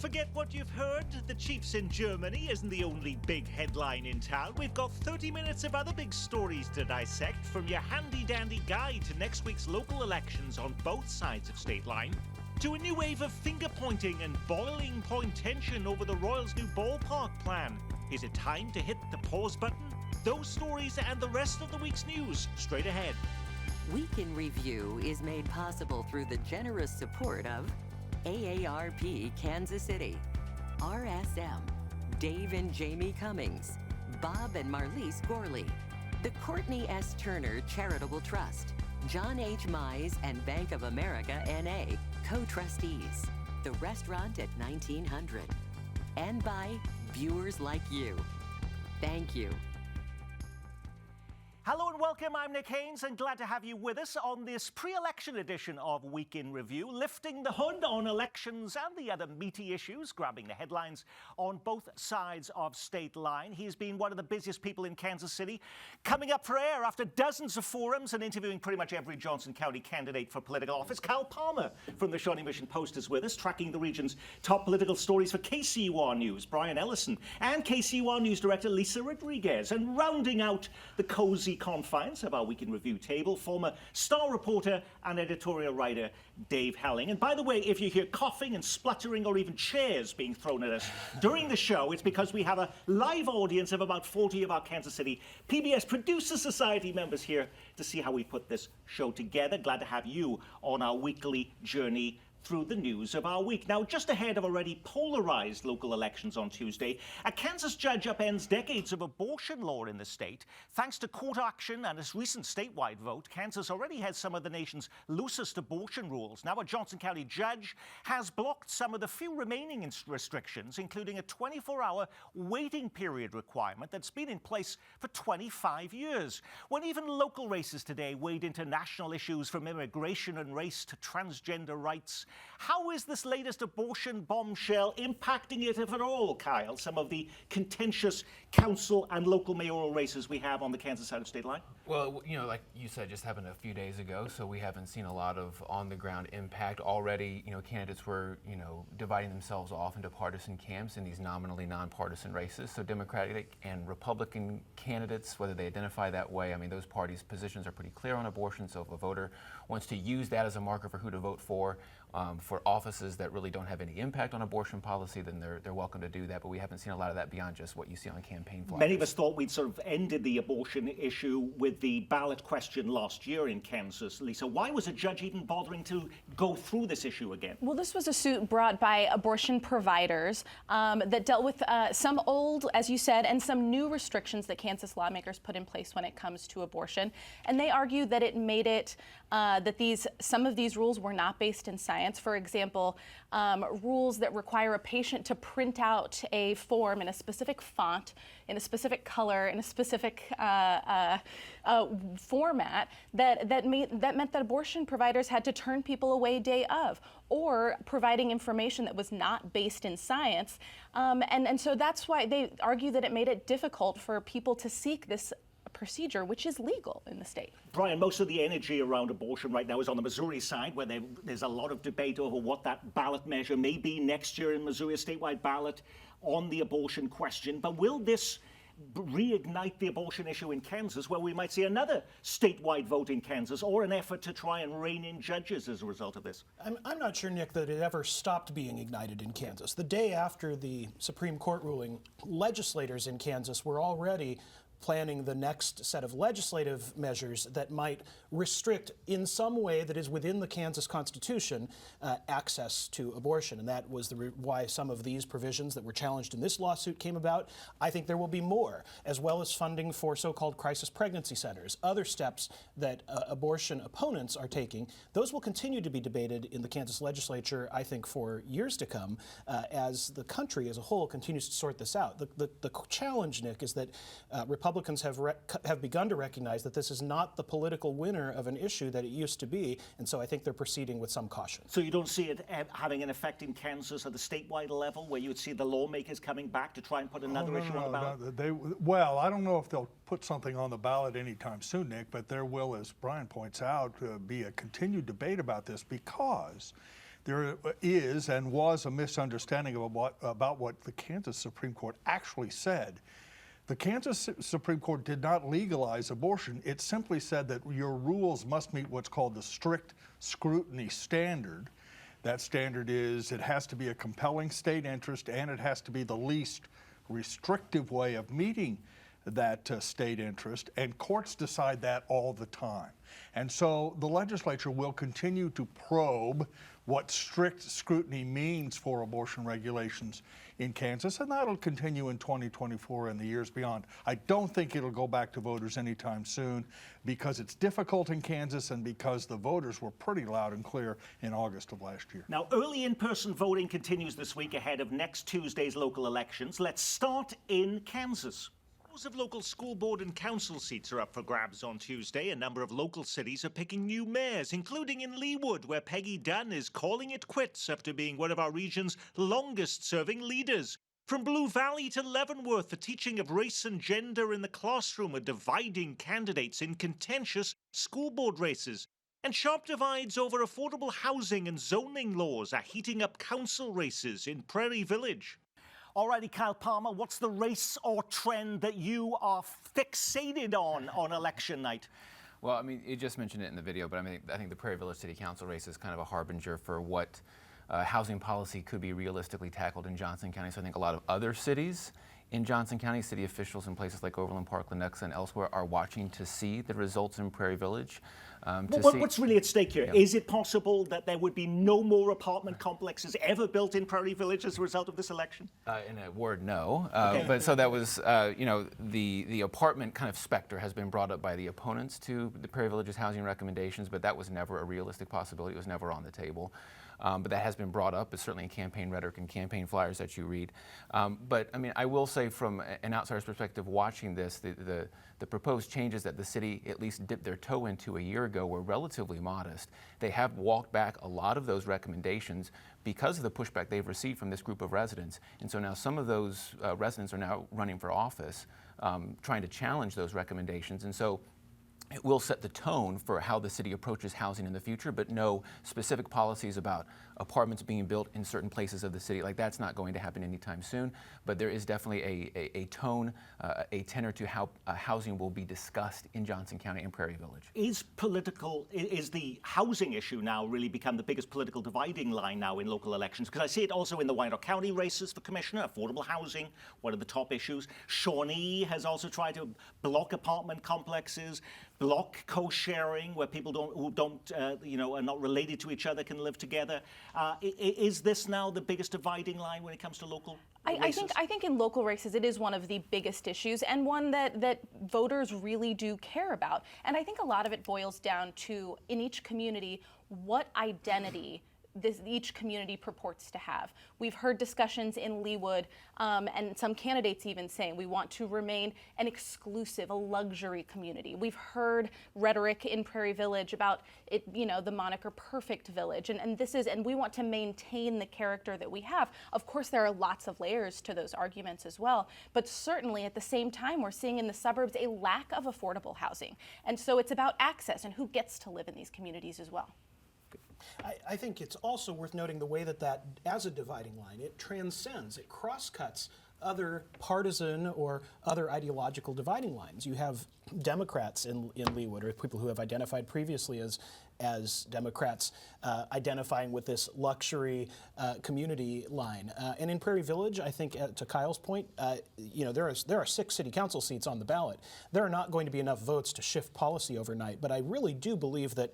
Forget what you've heard. The Chiefs in Germany isn't the only big headline in town. We've got 30 minutes of other big stories to dissect, from your handy-dandy guide to next week's local elections on both sides of state line, to a new wave of finger-pointing and boiling point tension over the Royals' new ballpark plan. Is it time to hit the pause button? Those stories and the rest of the week's news straight ahead. Week in Review is made possible through the generous support of AARP Kansas City, RSM, Dave and Jamie Cummings, Bob and Marlise Gorley, the Courtney S. Turner Charitable Trust, John H. Mize and Bank of America N.A., co-trustees, the restaurant at 1900, and by viewers like you. Thank you. Hello and welcome, I'm Nick Haynes and glad to have you with us on this pre-election edition of Week in Review, lifting the hood on elections and the other meaty issues, grabbing the headlines on both sides of state line. He's been one of the busiest people in Kansas City, coming up for air after dozens of forums and interviewing pretty much every Johnson County candidate for political office. Kyle Palmer from the Shawnee Mission Post is with us, tracking the region's top political stories for KCUR News. Brian Ellison and KCUR News Director Lisa Rodriguez, and rounding out the cozy confines of our Week in Review table, former Star reporter and editorial writer Dave Helling. And by the way, if you hear coughing and spluttering or even chairs being thrown at us during the show, it's because we have a live audience of about 40 of our Kansas City PBS Producer Society members here to see how we put this show together. Glad to have you on our weekly journey through the news of our week. Now, just ahead of already polarized local elections on Tuesday, a Kansas judge upends decades of abortion law in the state. Thanks to court action and its recent statewide vote, Kansas already has some of the nation's loosest abortion rules. Now, a Johnson County judge has blocked some of the few remaining restrictions, including a 24-hour waiting period requirement that's been in place for 25 years. When even local races today wade into national issues from immigration and race to transgender rights, how is this latest abortion bombshell impacting it, if at all, Kyle, some of the contentious council and local mayoral races we have on the Kansas side of state line? Well, you know, like you said, just happened a few days ago, so we haven't seen a lot of on-the-ground impact. Already, you know, candidates were, dividing themselves off into partisan camps in these nominally nonpartisan races. So Democratic and Republican candidates, whether they identify that way, I mean, those parties' positions are pretty clear on abortion, so if a voter wants to use that as a marker for who to vote for offices that really don't have any impact on abortion policy, then they're welcome to do that. But we haven't seen a lot of that beyond just what you see on campaign flyers. Many of us thought we'd sort of ended the abortion issue with the ballot question last year in Kansas. Lisa, why was a judge even bothering to go through this issue again? Well, this was a suit brought by abortion providers that dealt with some old, as you said, and some new restrictions that Kansas lawmakers put in place when it comes to abortion. And they argue that it made it that some of these rules were not based in science. For example, rules that require a patient to print out a form in a specific font, in a specific color, in a specific format, that meant that abortion providers had to turn people away day of, or providing information that was not based in science. And so that's why they argue that it made it difficult for people to seek this procedure, which is legal in the state. Brian, most of the energy around abortion right now is on the Missouri side, where there's a lot of debate over what that ballot measure may be next year in Missouri, a statewide ballot on the abortion question. But will this reignite the abortion issue in Kansas, where we might see another statewide vote in Kansas, or an effort to try and rein in judges as a result of this? I'm not sure, Nick, that it ever stopped being ignited in Kansas. The day after the Supreme Court ruling, legislators in Kansas were already planning the next set of legislative measures that might restrict in some way that is within the Kansas Constitution access to abortion. And that was why some of these provisions that were challenged in this lawsuit came about. I think there will be more, as well as funding for so-called crisis pregnancy centers. Other steps that abortion opponents are taking, those will continue to be debated in the Kansas legislature, I think, for years to come, as the country as a whole continues to sort this out. The challenge, Nick, is that Republicans have begun to recognize that this is not the political winner of an issue that it used to be, and so I think they're proceeding with some caution. So you don't see it having an effect in Kansas at the statewide level, where you would see the lawmakers coming back to try and put another issue on the ballot? Well, I don't know if they'll put something on the ballot anytime soon, Nick, but there will, as Brian points out, be a continued debate about this, because there is and was a misunderstanding about what the Kansas Supreme Court actually said. The Kansas Supreme Court did not legalize abortion. It simply said that your rules must meet what's called the strict scrutiny standard. That standard is it has to be a compelling state interest and it has to be the least restrictive way of meeting that state interest, and courts decide that all the time. And so the legislature will continue to probe what strict scrutiny means for abortion regulations in Kansas, and that'll continue in 2024 and the years beyond. I don't think it'll go back to voters anytime soon because it's difficult in Kansas and because the voters were pretty loud and clear in August of last year. Now, early in-person voting continues this week ahead of next Tuesday's local elections. Let's start in Kansas. Scores of local school board and council seats are up for grabs on Tuesday. A number of local cities are picking new mayors, including in Leawood, where Peggy Dunn is calling it quits after being one of our region's longest-serving leaders. From Blue Valley to Leavenworth, the teaching of race and gender in the classroom are dividing candidates in contentious school board races. And sharp divides over affordable housing and zoning laws are heating up council races in Prairie Village. Alrighty, Kyle Palmer, what's the race or trend that you are fixated on election night? Well, I mean, you just mentioned it in the video, but I think the Prairie Village City Council race is kind of a harbinger for what housing policy could be realistically tackled in Johnson County. So I think a lot of other cities in Johnson County, city officials in places like Overland Park, Lenexa, and elsewhere are watching to see the results in Prairie Village. What's really at stake here? Yeah. Is it possible that there would be no more apartment complexes ever built in Prairie Village as a result of this election? In a word, no. Okay. But so that was, the apartment kind of specter has been brought up by the opponents to the Prairie Village's housing recommendations, but that was never a realistic possibility. It was never on the table. But that has been brought up, it's certainly in campaign rhetoric and campaign flyers that you read. But I mean, I will say from an outsider's perspective, watching this, the proposed changes that the city at least dipped their toe into a year ago were relatively modest. They have walked back a lot of those recommendations because of the pushback they've received from this group of residents. And so now some of those residents are now running for office, trying to challenge those recommendations. And so it will set the tone for how the city approaches housing in the future, but no specific policies about apartments being built in certain places of the city. Like, that's not going to happen anytime soon, but there is definitely a tone, a tenor to how housing will be discussed in Johnson County and Prairie Village. Is the housing issue now really become the biggest political dividing line now in local elections? Because I see it also in the Wyandotte County races for commissioner, affordable housing, one of the top issues. Shawnee has also tried to block apartment complexes, block co-sharing, where people are not related to each other can live together. Is this now the biggest dividing line when it comes to local races? I think in local races it is one of the biggest issues and one that voters really do care about. And I think a lot of it boils down to, in each community, what identity each community purports to have. We've heard discussions in Leawood and some candidates even saying we want to remain an exclusive, a luxury community. We've heard rhetoric in Prairie Village about it, the moniker Perfect Village, and we want to maintain the character that we have. Of course, there are lots of layers to those arguments as well, but certainly at the same time, we're seeing in the suburbs a lack of affordable housing. And so it's about access and who gets to live in these communities as well. I think it's also worth noting the way that as a dividing line, it transcends, it crosscuts other partisan or other ideological dividing lines. You have Democrats in Leawood, or people who have identified previously as Democrats, identifying with this luxury community line. And in Prairie Village, I think, to Kyle's point, there are 6 city council seats on the ballot. There are not going to be enough votes to shift policy overnight, but I really do believe that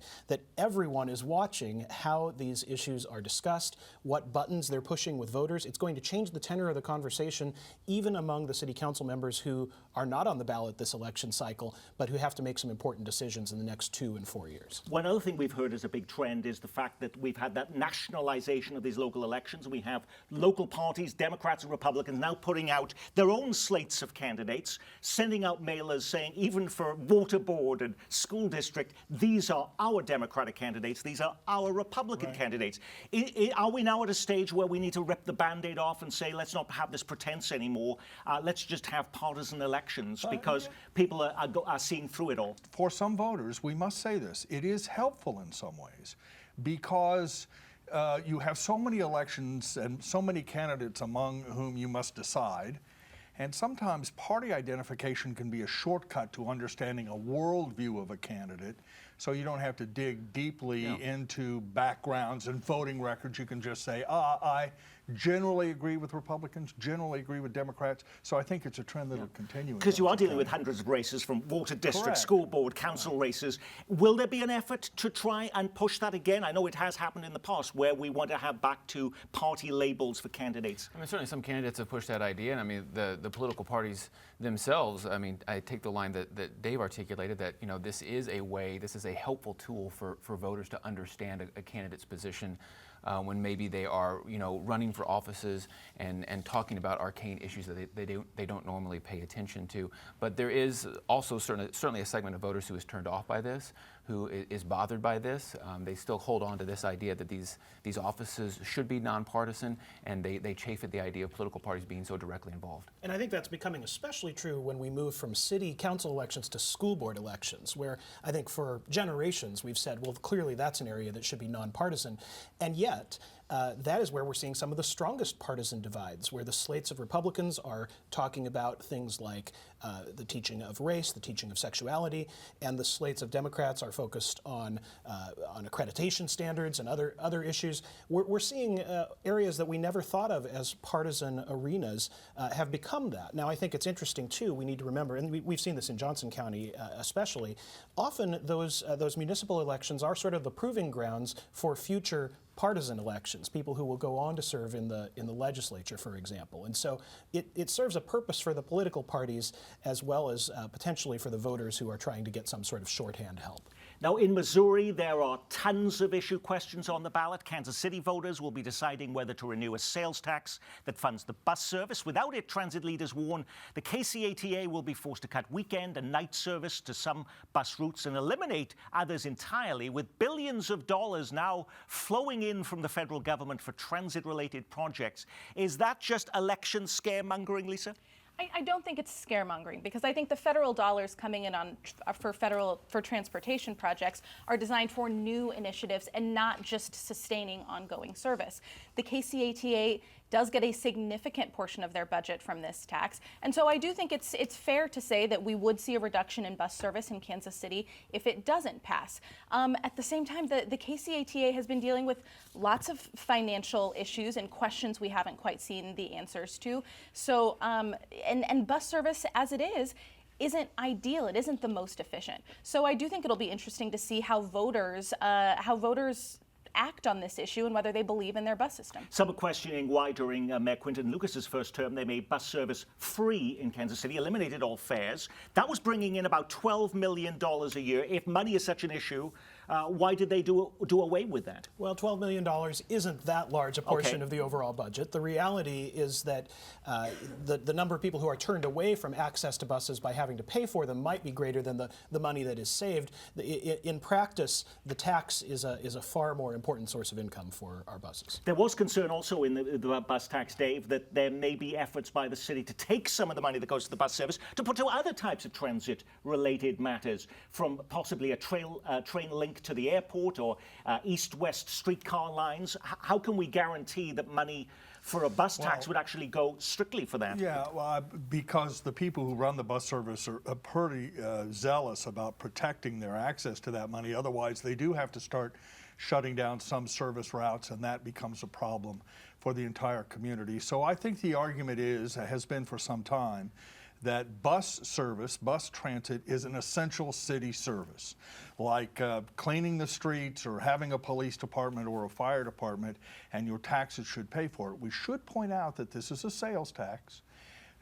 everyone is watching how these issues are discussed, what buttons they're pushing with voters. It's going to change the tenor of the conversation, even among the city council members who are not on the ballot this election cycle, but who have to make some important decisions in the next 2 and 4 years. One other thing we've heard as a big trend is the fact that we've had that nationalization of these local elections. We have local parties, Democrats and Republicans, now putting out their own slates of candidates, sending out mailers saying, even for water board and school district, these are our Democratic candidates, these are our Republican candidates. Are we now at a stage where we need to rip the Band-Aid off and say, let's not have this pretense anymore, let's just have partisan elections, because people are seeing through it all? For some voters, we must say this, it is helpful in some ways because you have so many elections and so many candidates among whom you must decide. And sometimes party identification can be a shortcut to understanding a worldview of a candidate, so you don't have to dig deeply into backgrounds and voting records. You can just say, I generally agree with Republicans, generally agree with Democrats. So I think it's a trend that will continue. Because you are dealing with hundreds of races, from water district, Correct. school board, council races. Will there be an effort to try and push that again? I know it has happened in the past where we want to have back to party labels for candidates. I mean, certainly some candidates have pushed that idea, and I mean, the political parties themselves, I mean, I take the line that Dave articulated, that, you know, this is a way, this is a helpful tool for voters to understand a candidate's position when maybe they are, you know, running for offices and talking about arcane issues that they don't normally pay attention to. But there is also certainly a segment of voters who is turned off by this, who is bothered by this. They still hold on to this idea that these offices should be nonpartisan, and they chafe at the idea of political parties being so directly involved. And I think that's becoming especially true when we move from city council elections to school board elections, where I think for generations we've said, well, clearly that's an area that should be nonpartisan. And yet, that is where we're seeing some of the strongest partisan divides, where the slates of Republicans are talking about things like the teaching of race, the teaching of sexuality, and the slates of Democrats are focused on accreditation standards and other issues. We're seeing areas that we never thought of as partisan arenas have become that. Now, I think it's interesting, too, we need to remember, and we've seen this in Johnson County especially, often those municipal elections are sort of the proving grounds for future partisan elections, people who will go on to serve in the legislature, for example. And so it serves a purpose for the political parties as well as potentially for the voters who are trying to get some sort of shorthand help. Now, in Missouri, there are tons of issue questions on the ballot. Kansas City voters will be deciding whether to renew a sales tax that funds the bus service. Without it, transit leaders warn the KCATA will be forced to cut weekend and night service to some bus routes and eliminate others entirely, with billions of dollars now flowing in from the federal government for transit-related projects. Is that just election scaremongering, Lisa? I don't think it's scaremongering, because I think the federal dollars coming in for transportation projects are designed for new initiatives and not just sustaining ongoing service. The KCATA does get a significant portion of their budget from this tax, and so I do think it's fair to say that we would see a reduction in bus service in Kansas City if it doesn't pass. At the same time, the KCATA has been dealing with lots of financial issues and questions we haven't quite seen the answers to. So, and bus service as it isn't ideal. It isn't the most efficient. So I do think it'll be interesting to see how voters act on this issue and whether they believe in their bus system. Some are questioning why during Mayor Quinton Lucas's first term they made bus service free in Kansas City, eliminated all fares. That was bringing in about $12 million a year. If money is such an issue, why did they do away with that? Well, $12 million isn't that large a portion of the overall budget. The reality is that the number of people who are turned away from access to buses by having to pay for them might be greater than the money that is saved. In practice, the tax is a far more important source of income for our buses. There was concern also in the bus tax, Dave, that there may be efforts by the city to take some of the money that goes to the bus service to put to other types of transit-related matters, from possibly a train link to the airport or east-west streetcar lines. How can we guarantee that money for a bus tax would actually go strictly for that? Yeah, well, because the people who run the bus service are pretty zealous about protecting their access to that money. Otherwise, they do have to start shutting down some service routes, and that becomes a problem for the entire community. So I think the argument has been for some time, that bus service, bus transit, is an essential city service, like cleaning the streets or having a police department or a fire department, and your taxes should pay for it. We should point out that this is a sales tax.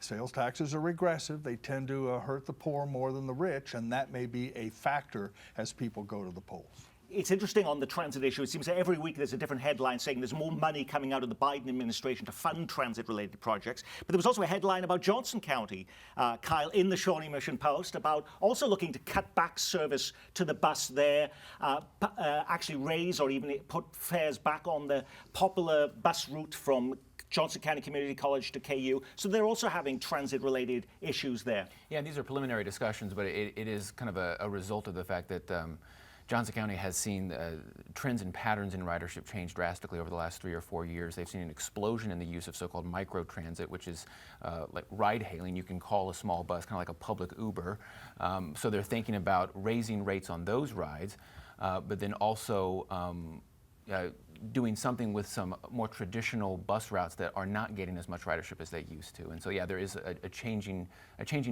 Sales taxes are regressive. They tend to hurt the poor more than the rich, and that may be a factor as people go to the polls. It's interesting on the transit issue. It seems that every week there's a different headline saying there's more money coming out of the Biden administration to fund transit-related projects. But there was also a headline about Johnson County, Kyle, in the Shawnee Mission Post, about also looking to cut back service to the bus there, actually raise or even put fares back on the popular bus route from Johnson County Community College to KU. So they're also having transit-related issues there. Yeah, these are preliminary discussions, but it is kind of a result of the fact that Johnson County has seen trends and patterns in ridership change drastically over the last 3 or 4 years. They've seen an explosion in the use of so-called microtransit, which is like ride hailing. You can call a small bus, kind of like a public Uber. So they're thinking about raising rates on those rides, but then also doing something with some more traditional bus routes that are not getting as much ridership as they used to. And so, yeah, there is a changing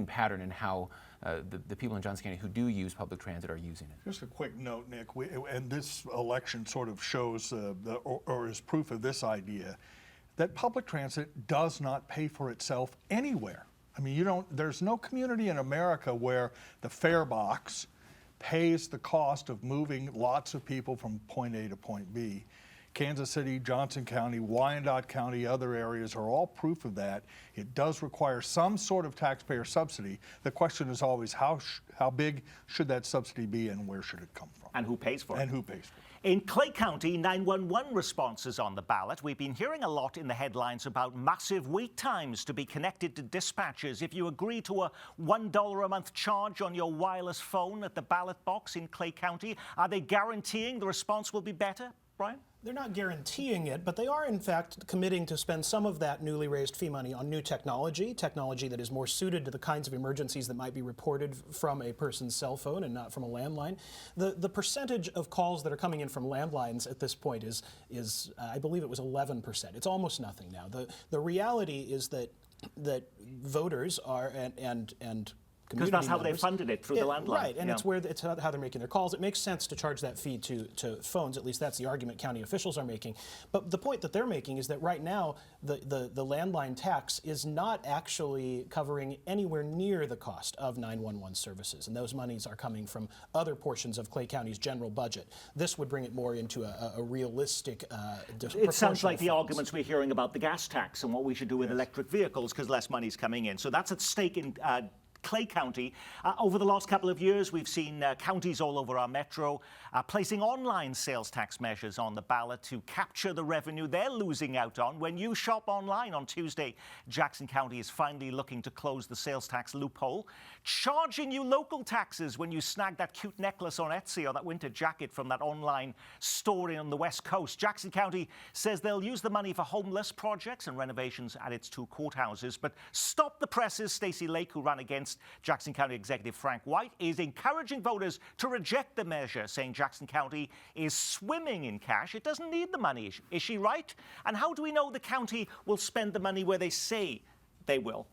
pattern in how the people in Johnson County who do use public transit are using it. Just a quick note, Nick, and this election sort of shows or is proof of this idea, that public transit does not pay for itself anywhere. I mean, there's no community in America where the fare box pays the cost of moving lots of people from point A to point B. Kansas City, Johnson County, Wyandotte County, other areas are all proof of that. It does require some sort of taxpayer subsidy. The question is always how big should that subsidy be and where should it come from? And who pays for it? And who pays for it? In Clay County, 911 responses on the ballot. We've been hearing a lot in the headlines about massive wait times to be connected to dispatchers. If you agree to a $1 a month charge on your wireless phone at the ballot box in Clay County, are they guaranteeing the response will be better, Brian? They're not guaranteeing it, but they are in fact committing to spend some of that newly raised fee money on new technology that is more suited to the kinds of emergencies that might be reported from a person's cell phone and not from a landline. The percentage of calls that are coming in from landlines at this point is I believe it was 11%. It's almost nothing now. The reality is that voters are and because that's how they funded it, through the landline. Right, and it's how they're making their calls. It makes sense to charge that fee to phones. At least that's the argument county officials are making. But the point that they're making is that right now the landline tax is not actually covering anywhere near the cost of 911 services, and those monies are coming from other portions of Clay County's general budget. This would bring it more into a realistic It sounds like the arguments we're hearing about the gas tax and what we should do with electric vehicles because less money's coming in. So that's at stake in Clay County. Over the last couple of years, we've seen counties all over our metro placing online sales tax measures on the ballot to capture the revenue they're losing out on. When you shop online on Tuesday, Jackson County is finally looking to close the sales tax loophole, charging you local taxes when you snag that cute necklace on Etsy or that winter jacket from that online store on the West Coast. Jackson County says they'll use the money for homeless projects and renovations at its 2 courthouses. But Stop the Press's Stacey Lake, who ran against Jackson County Executive Frank White, is encouraging voters to reject the measure, saying Jackson County is swimming in cash. It doesn't need the money. Is she right? And how do we know the county will spend the money where they say they will?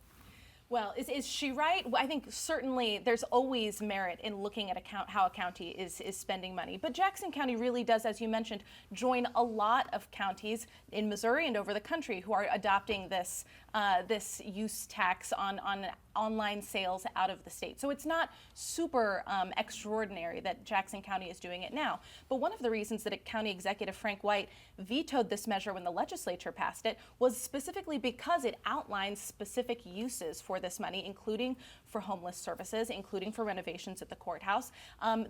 Well, is she right? I think certainly there's always merit in looking at how a county is spending money. But Jackson County really does, as you mentioned, join a lot of counties in Missouri and over the country who are adopting this use tax on online sales out of the state. So it's not super extraordinary that Jackson County is doing it now. But one of the reasons that County Executive Frank White vetoed this measure when the legislature passed it was specifically because it outlines specific uses for this money, including for homeless services, including for renovations at the courthouse.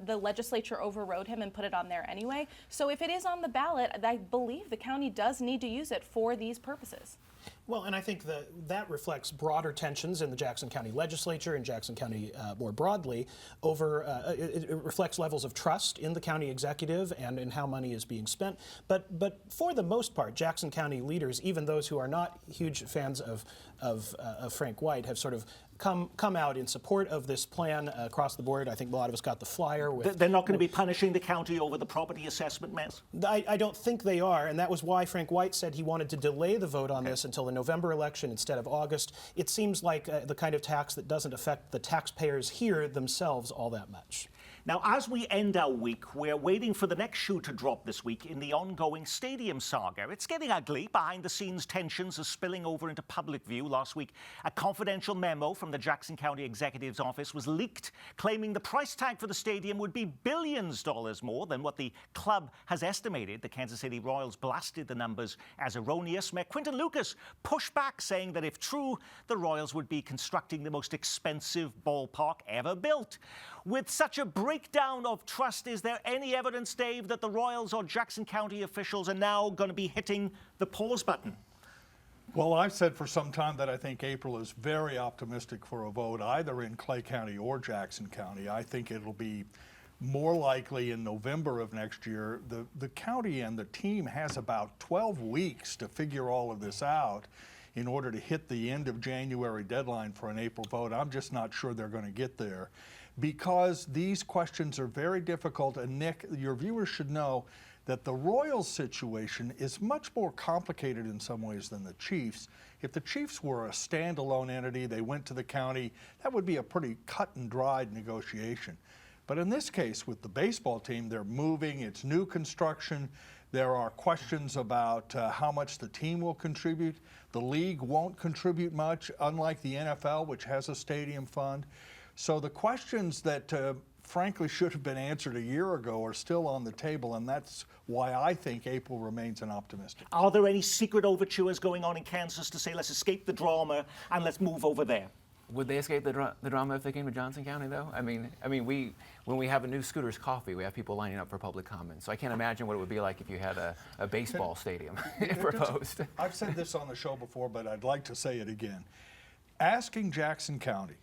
The legislature overrode him and put it on there anyway. So if it is on the ballot, I believe the county does need to use it for these purposes. Well, and I think that reflects broader tensions in the Jackson County legislature and Jackson County more broadly over, it reflects levels of trust in the county executive and in how money is being spent. But for the most part, Jackson County leaders, even those who are not huge fans of Frank White, have sort of come out in support of this plan across the board. I think a lot of us got the flyer. They're not going to be punishing the county over the property assessment mess? I don't think they are, and that was why Frank White said he wanted to delay the vote on this until the November election instead of August. It seems like the kind of tax that doesn't affect the taxpayers here themselves all that much. Now, as we end our week, we're waiting for the next shoe to drop this week in the ongoing stadium saga. It's getting ugly. Behind-the-scenes tensions are spilling over into public view. Last week, a confidential memo from the Jackson County Executive's office was leaked, claiming the price tag for the stadium would be billions dollars more than what the club has estimated. The Kansas City Royals blasted the numbers as erroneous. Mayor Quinton Lucas pushed back, saying that if true, the Royals would be constructing the most expensive ballpark ever built. With such a breakdown of trust, is there any evidence, Dave, that the Royals or Jackson County officials are now going to be hitting the pause button? Well, I've said for some time that I think April is very optimistic for a vote either in Clay County or Jackson County. I think it'll be more likely in November of next year. The county and the team has about 12 weeks to figure all of this out in order to hit the end of January deadline for an April vote. I'm just not sure they're going to get there because these questions are very difficult. And Nick, your viewers should know that the Royals situation is much more complicated in some ways than the Chiefs. If the Chiefs were a standalone entity, they went to the county, that would be a pretty cut and dried negotiation. But in this case, with the baseball team, they're moving, it's new construction. There are questions about how much the team will contribute. The league won't contribute much, unlike the NFL, which has a stadium fund. So the questions that frankly should have been answered a year ago are still on the table, and that's why I think April remains an optimistic. Are there any secret overtures going on in Kansas to say, let's escape the drama and let's move over there? Would they escape the drama if they came to Johnson County, though? I mean, when we have a new Scooters Coffee, we have people lining up for public comment. So I can't imagine what it would be like if you had a baseball stadium proposed. I've said this on the show before, but I'd like to say it again. Asking Jackson County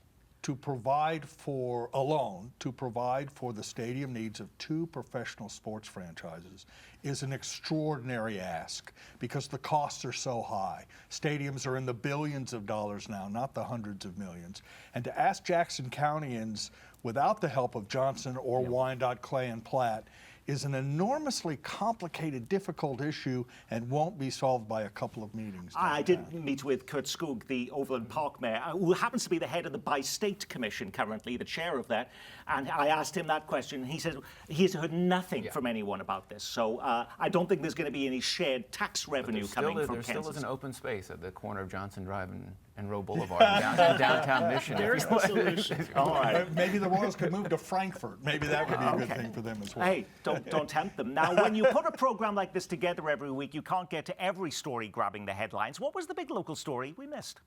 to provide for the stadium needs of 2 professional sports franchises is an extraordinary ask because the costs are so high. Stadiums are in the billions of dollars now, not the hundreds of millions. And to ask Jackson Countyans without the help of Johnson or Wyandotte, Clay, and Platt is an enormously complicated, difficult issue and won't be solved by a couple of meetings. I did meet with Kurt Skoog, the Overland Park mayor, who happens to be the head of the Bi-State Commission currently, the chair of that. And I asked him that question. He said he's heard nothing from anyone about this. So I don't think there's going to be any shared tax revenue coming from Kansas. There still is an open space at the corner of Johnson Drive and Roe Boulevard in downtown Mission. There's the solution. All right. Maybe the Royals could move to Frankfurt. Maybe that would be a good thing for them as well. Hey, don't tempt them. Now, when you put a program like this together every week, you can't get to every story grabbing the headlines. What was the big local story we missed?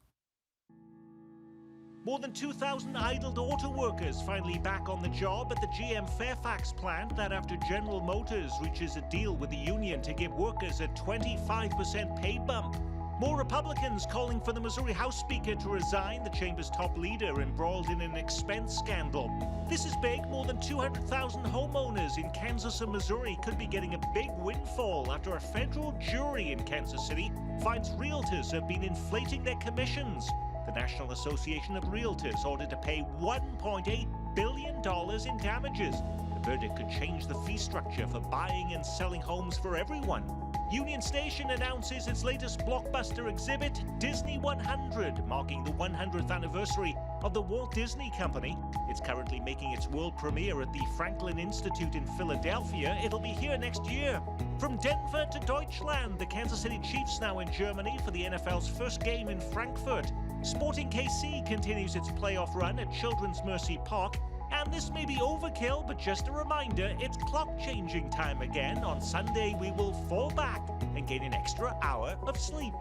More than 2,000 idled auto workers finally back on the job at the GM Fairfax plant. That after General Motors reaches a deal with the union to give workers a 25% pay bump. More Republicans calling for the Missouri House Speaker to resign, the chamber's top leader embroiled in an expense scandal. This is big. More than 200,000 homeowners in Kansas and Missouri could be getting a big windfall after a federal jury in Kansas City finds realtors have been inflating their commissions. The National Association of Realtors ordered to pay $1.8 billion in damages. The verdict could change the fee structure for buying and selling homes for everyone. Union Station announces its latest blockbuster exhibit, Disney 100, marking the 100th anniversary of the Walt Disney Company. It's currently making its world premiere at the Franklin Institute in Philadelphia. It'll be here next year. From Denver to Deutschland, the Kansas City Chiefs now in Germany for the NFL's first game in Frankfurt. Sporting KC continues its playoff run at Children's Mercy Park. And this may be overkill, but just a reminder, it's clock-changing time again. On Sunday, we will fall back and gain an extra hour of sleep.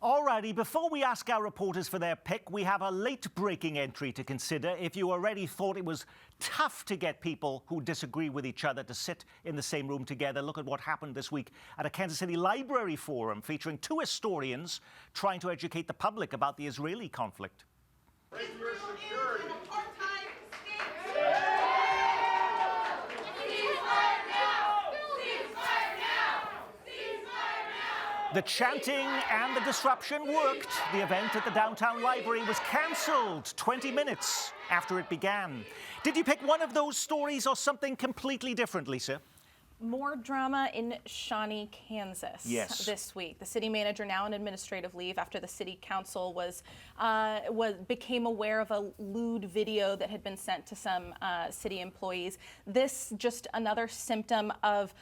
Alrighty, before we ask our reporters for their pick, we have a late-breaking entry to consider. If you already thought it was tough to get people who disagree with each other to sit in the same room together, look at what happened this week at a Kansas City Library Forum featuring 2 historians trying to educate the public about the Israeli conflict. The chanting and the disruption worked. The event at the downtown library was cancelled 20 minutes after it began. Did you pick one of those stories or something completely different, Lisa? More drama in Shawnee, Kansas this week. The city manager now on administrative leave after the city council became aware of a lewd video that had been sent to some city employees. This just another symptom of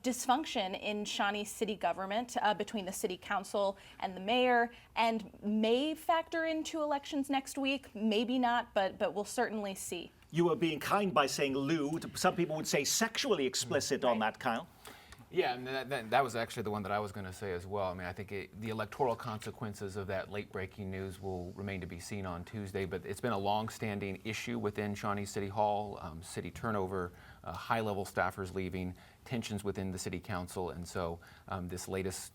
dysfunction in Shawnee city government between the city council and the mayor, and may factor into elections next week. Maybe not, but we'll certainly see. You were being kind by saying lewd. Some people would say sexually explicit on that, Kyle. Yeah, and that was actually the one that I was going to say as well. I mean, I think the electoral consequences of that late-breaking news will remain to be seen on Tuesday, but it's been a long-standing issue within Shawnee City Hall, city turnover, high-level staffers leaving, tensions within the city council, and so this latest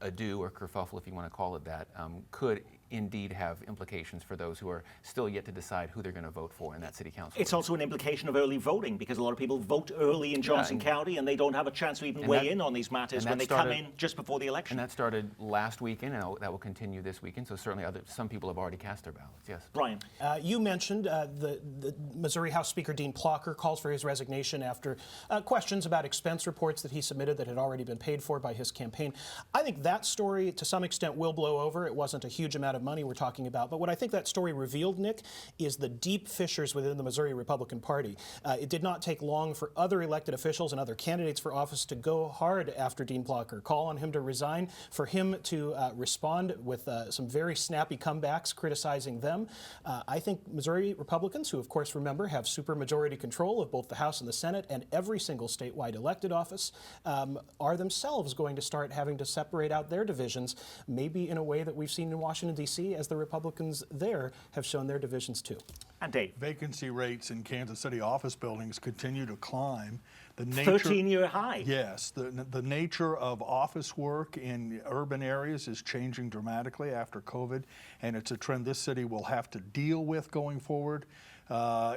ado, or kerfuffle, if you want to call it that, could indeed have implications for those who are still yet to decide who they're going to vote for in that city council. It's also an implication of early voting because a lot of people vote early in Johnson County and they don't have a chance to even weigh in on these matters when they come in just before the election. And that started last weekend, and that will continue this weekend. So certainly some people have already cast their ballots, yes. Brian. You mentioned the Missouri House Speaker Dean Plocher calls for his resignation after questions about expense reports that he submitted that had already been paid for by his campaign. I think that story, to some extent, will blow over. It wasn't a huge amount of money we're talking about. But what I think that story revealed, Nick, is the deep fissures within the Missouri Republican Party. It did not take long for other elected officials and other candidates for office to go hard after Dean Plocher, call on him to resign, for him to respond with some very snappy comebacks criticizing them. I think Missouri Republicans, who of course remember have supermajority control of both the House and the Senate and every single statewide elected office, are themselves going to start having to separate out their divisions, maybe in a way that we've seen in Washington, D.C., as the Republicans there have shown their divisions too. And Dave. Vacancy rates in Kansas City office buildings continue to climb. The 13-year high. Yes, the nature of office work in urban areas is changing dramatically after COVID, and it's a trend this city will have to deal with going forward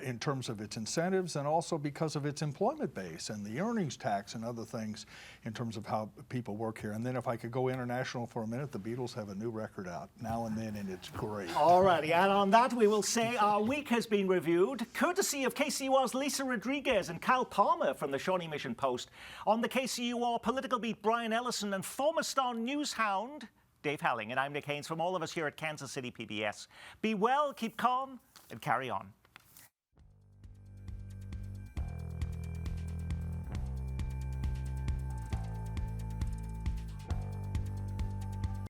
in terms of its incentives and also because of its employment base and the earnings tax and other things in terms of how people work here. And then if I could go international for a minute, the Beatles have a new record out now and then, and it's great. All righty, and on that we will say our week has been reviewed, courtesy of KCUR's Lisa Rodriguez and Kyle Palmer from the Shawnee Mission Post. On the KCUR Political Beat, Brian Ellison, and former Star News hound, Dave Helling. And I'm Nick Haynes from all of us here at Kansas City PBS. Be well, keep calm, and carry on.